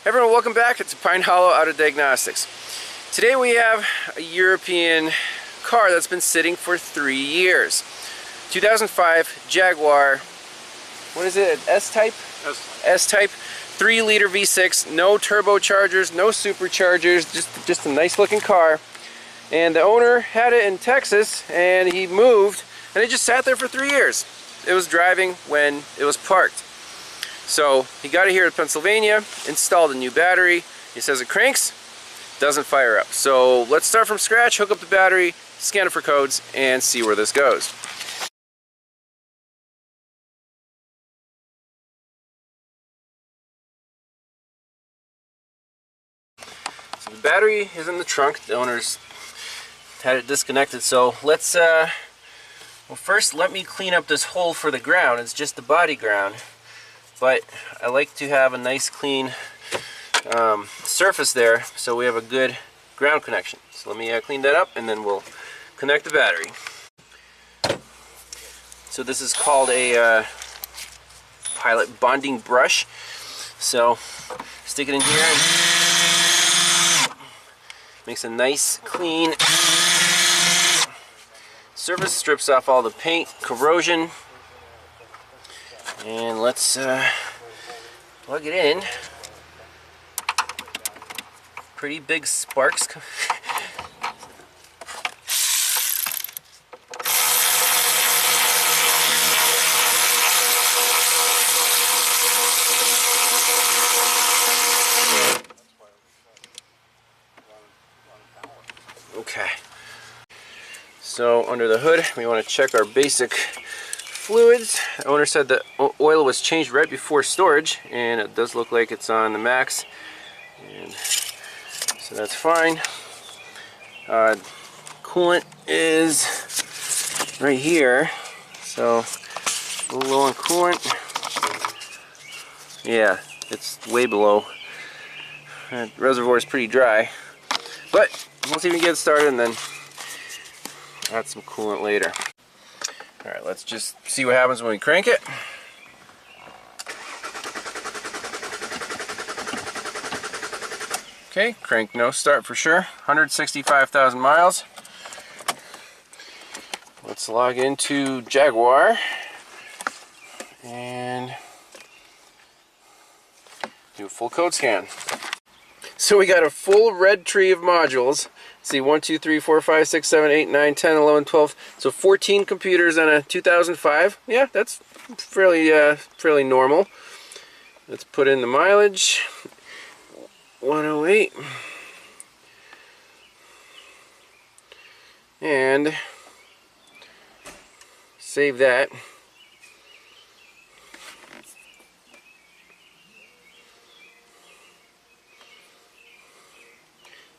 Everyone, welcome back. It's Pine Hollow Auto Diagnostics. Today we have a European car that's been sitting for 3 years. 2005 Jaguar, what is it, S-Type? S-Type, 3-liter V6, no turbochargers, no superchargers, just a nice looking car. And the owner had it in Texas and he moved and it just sat there for 3 years. It was driving when it was parked. So he got it here in Pennsylvania, installed a new battery. He says it cranks, doesn't fire up. So let's start from scratch, hook up the battery, scan it for codes, and see where this goes. So the battery is in the trunk. The owner's had it disconnected. So let's, well, first let me clean up this hole for the ground. It's just the body ground. But I like to have a nice clean surface there so we have a good ground connection. So let me clean that up and then we'll connect the battery. So this is called a pilot bonding brush. So stick it in here and makes a nice clean surface, strips off all the paint, corrosion. And let's plug it in. Pretty big sparks. Okay. So under the hood, we want to check our basic fluids. The owner said that oil was changed right before storage, and it does look like it's on the max, and so that's fine. Coolant is right here, so a little low on coolant. Yeah, it's way below. The reservoir is pretty dry, but let's even get started and then add some coolant later. Alright, let's just see what happens when we crank it. Okay, crank no start for sure. 165,000 miles. Let's log into Jaguar and do a full code scan. So we got a full red tree of modules. See, 1, 2, 3, 4, 5, 6, 7, 8, 9, 10, 11, 12. So 14 computers on a 2005. Yeah, that's fairly normal. Let's put in the mileage. 108. And save that.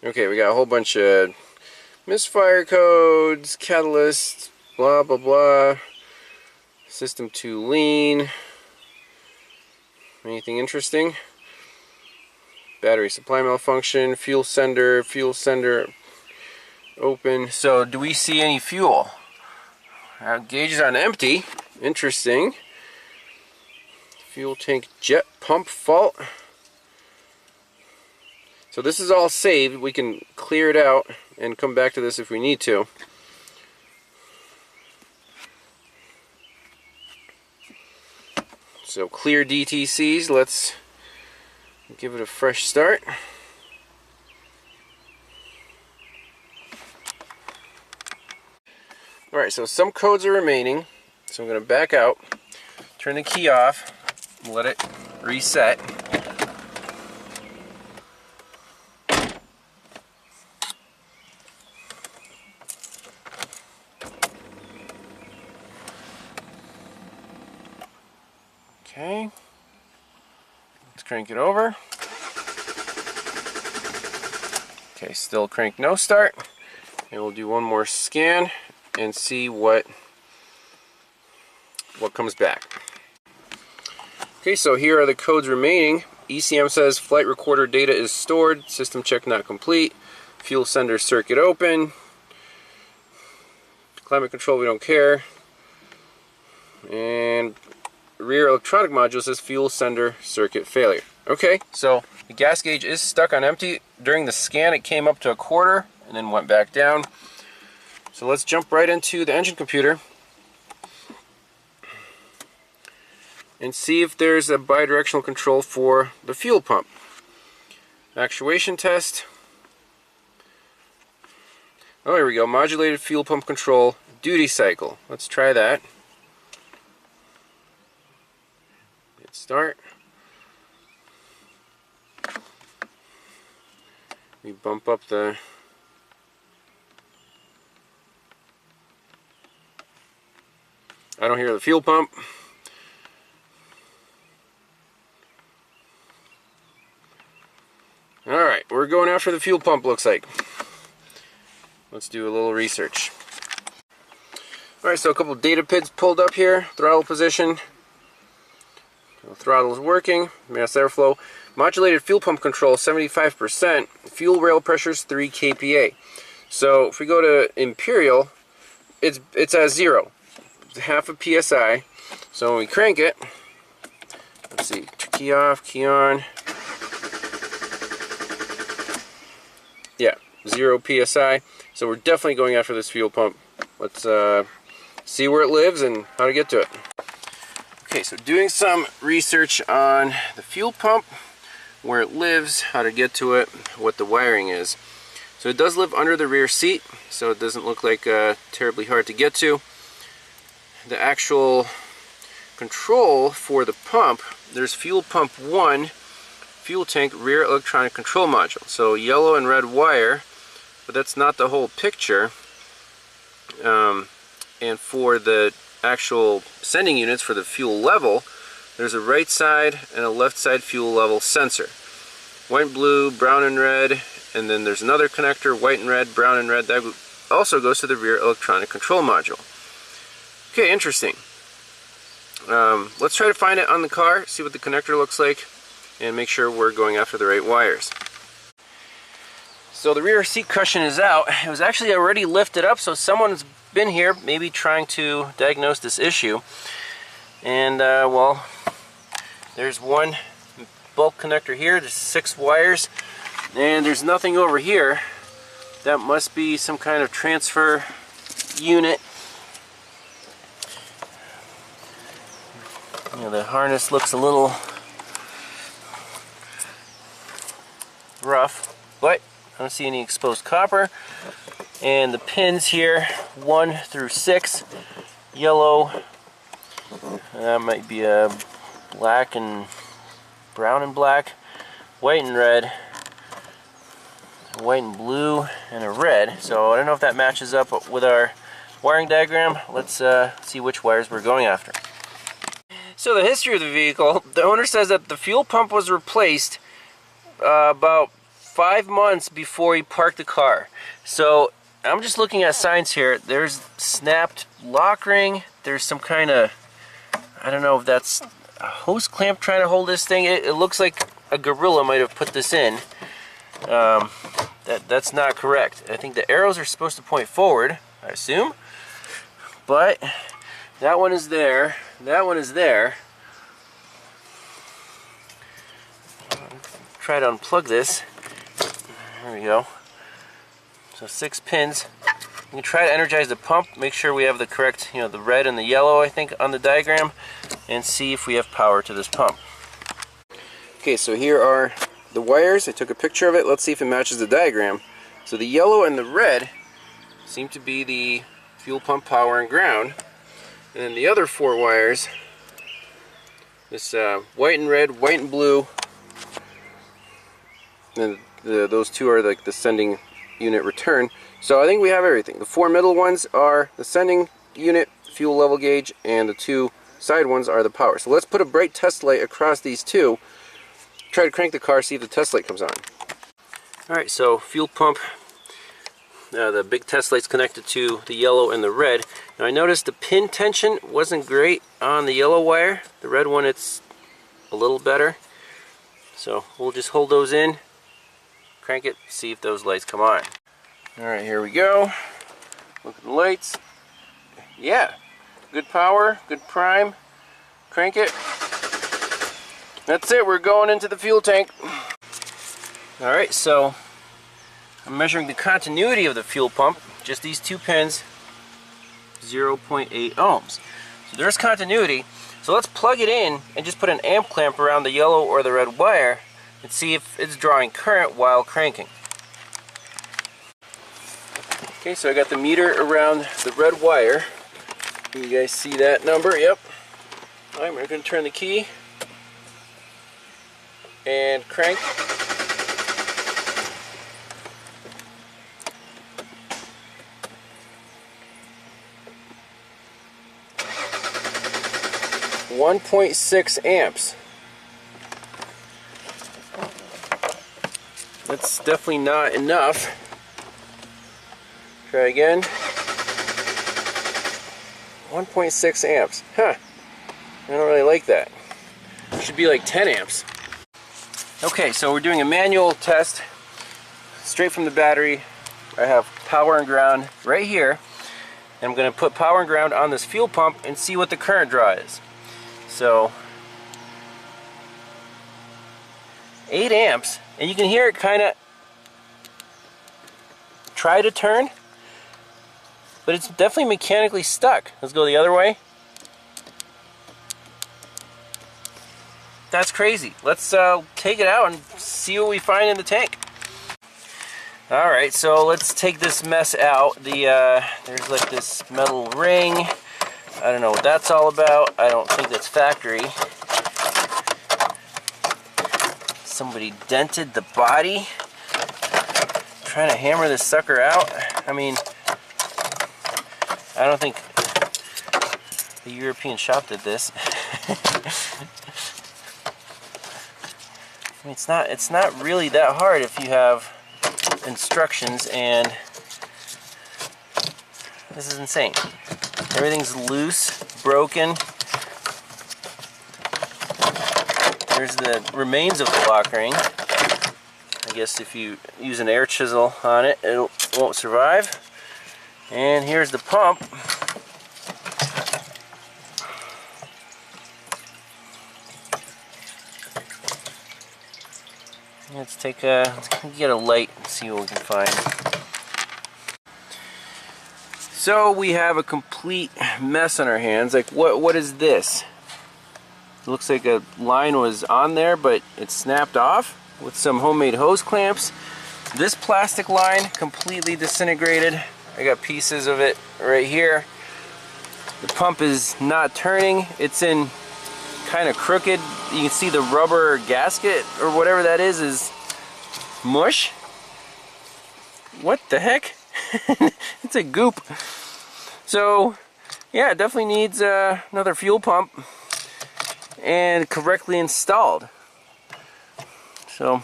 Okay, we got a whole bunch of misfire codes, catalysts, blah blah blah. System too lean. Anything interesting? Battery supply malfunction, fuel sender open. So do we see any fuel? Gauge is on empty. Interesting. Fuel tank jet pump fault. So this is all saved. We can clear it out and come back to this if we need to. So clear DTCs. Let's give it a fresh start. Alright, so some codes are remaining. So I'm going to back out, turn the key off, and let it reset. Okay, let's crank it over. Okay, still crank no start. And we'll do one more scan and see what comes back. Okay, so here are the codes remaining. ECM says flight recorder data is stored, system check not complete, fuel sender circuit open, climate control we don't care, and rear electronic module says fuel sender circuit failure. Okay, so The gas gauge is stuck on empty. During the scan it came up to 1/4 and then went back down. So let's jump right into the engine computer and see if there's a bidirectional control for the fuel pump. Actuation test. Oh, here we go. Modulated fuel pump control duty cycle. Let's try that. Hit start. We bump up the I don't hear the fuel pump. Alright, we're going after the fuel pump, looks like. Let's do a little research. Alright, so a couple data pins pulled up here. Throttle position. The throttle is working. Mass airflow. Modulated fuel pump control 75%. Fuel rail pressures 3 kPa. So if we go to Imperial, it's at 0. It's half a PSI. So when we crank it, let's see, key off, key on. Yeah, 0 PSI. So we're definitely going after this fuel pump. Let's see where it lives and how to get to it. Okay, so doing some research on the fuel pump, where it lives, how to get to it, what the wiring is. So it does live under the rear seat, so it doesn't look like terribly hard to get to. The actual control for the pump, there's fuel pump 1, fuel tank rear electronic control module. So yellow and red wire, but that's not the whole picture. And for the actual sending units for the fuel level, there's a right side and a left side fuel level sensor. White, blue, brown and red, and then there's another connector, white and red, brown and red, that also goes to the rear electronic control module. Okay, interesting. Let's try to find it on the car, see what the connector looks like, and make sure we're going after the right wires. So the rear seat cushion is out. It was actually already lifted up, so someone's been here maybe trying to diagnose this issue. And well, there's one bulk connector here, there's 6 wires, and there's nothing over here. That must be some kind of transfer unit. You know, the harness looks a little rough, but I don't see any exposed copper. And the pins here, 1 through 6, yellow, that might be a black and brown and black, white and red, white and blue, and a red. So I don't know if that matches up with our wiring diagram. Let's see which wires we're going after. So the history of the vehicle, the owner says that the fuel pump was replaced about 5 months before he parked the car. So I'm just looking at signs here. There's snapped lock ring. There's some kind of, I don't know if that's a hose clamp trying to hold this thing. It looks like a gorilla might have put this in. That's not correct. I think the arrows are supposed to point forward, I assume. But that one is there. That one is there. Try to unplug this. There we go. So 6 pins. You can try to energize the pump, make sure we have the correct, you know, the red and the yellow, I think, on the diagram, and see if we have power to this pump. Okay, so here are the wires. I took a picture of it. Let's see if it matches the diagram. So the yellow and the red seem to be the fuel pump, power, and ground. And then the other 4 wires, this white and red, white and blue, and those 2 are like the sending unit return. So I think we have everything. The 4 middle ones are the sending unit, fuel level gauge, and the 2 side ones are the power. So let's put a bright test light across these 2. Try to crank the car, see if the test light comes on. Alright, so fuel pump, the big test light's connected to the yellow and the red. Now I noticed the pin tension wasn't great on the yellow wire. The red one, it's a little better. So we'll just hold those in, crank it, see if those lights come on. Alright, here we go. Look at the lights. Yeah, good power, good prime. Crank it. That's it, we're going into the fuel tank. Alright, so I'm measuring the continuity of the fuel pump, just these two pins, 0.8 ohms. So there's continuity. So let's plug it in and just put an amp clamp around the yellow or the red wire and see if it's drawing current while cranking. Okay, so I got the meter around the red wire. Can you guys see that number? Yep. Alright, we're going to turn the key and crank. .6 amps. That's definitely not enough. Try again. 1.6 amps. Huh. I don't really like that. It should be like 10 amps. Okay, so we're doing a manual test straight from the battery. I have power and ground right here. And I'm going to put power and ground on this fuel pump and see what the current draw is. So 8 amps, and you can hear it kind of try to turn, but it's definitely mechanically stuck. Let's go the other way. That's crazy. Let's take it out and see what we find in the tank. Alright, so let's take this mess out. There's like this metal ring. I don't know what that's all about. I don't think that's factory. Somebody dented the body. Trying to hammer this sucker out. I mean, I don't think the European shop did this. I mean, it's not really that hard if you have instructions, and this is insane. Everything's loose, broken. There's the remains of the lock ring. I guess if you use an air chisel on it, it won't survive. And here's the pump. Let's get a light and see what we can find. So we have a complete mess on our hands. Like, what is this? It looks like a line was on there, but it snapped off with some homemade hose clamps. This plastic line completely disintegrated. I got pieces of it right here. The pump is not turning. It's in kind of crooked. You can see the rubber gasket or whatever that is mush. What the heck? It's a goop. So yeah, it definitely needs another fuel pump and correctly installed. So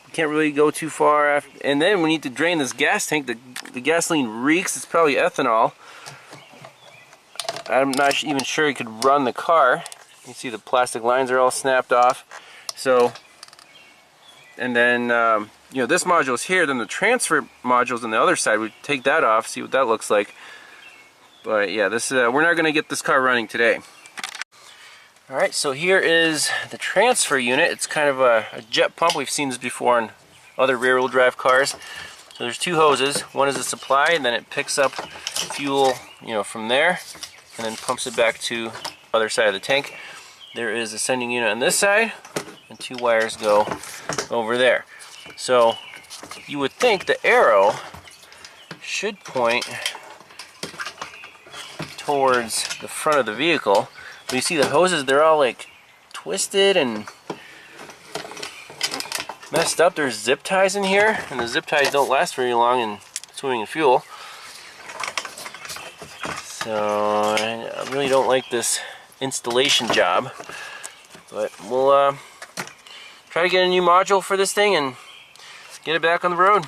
we can't really go too far after. And then we need to drain this gas tank. The gasoline reeks. It's probably ethanol. I'm not even sure you could run the car. You can see the plastic lines are all snapped off. So, and then you know, this module is here, then the transfer module's on the other side. We take that off, see what that looks like. But yeah, this we're not going to get this car running today. Alright, so here is the transfer unit. It's kind of a jet pump. We've seen this before in other rear-wheel drive cars. So there's two hoses. One is a supply, and then it picks up fuel, you know, from there, and then pumps it back to the other side of the tank. There is a sending unit on this side, and two wires go over there. So you would think the arrow should point towards the front of the vehicle. But you see the hoses, they're all like twisted and messed up. There's zip ties in here, and the zip ties don't last very long in swimming in fuel. So I really don't like this installation job, but we'll try to get a new module for this thing and get it back on the road.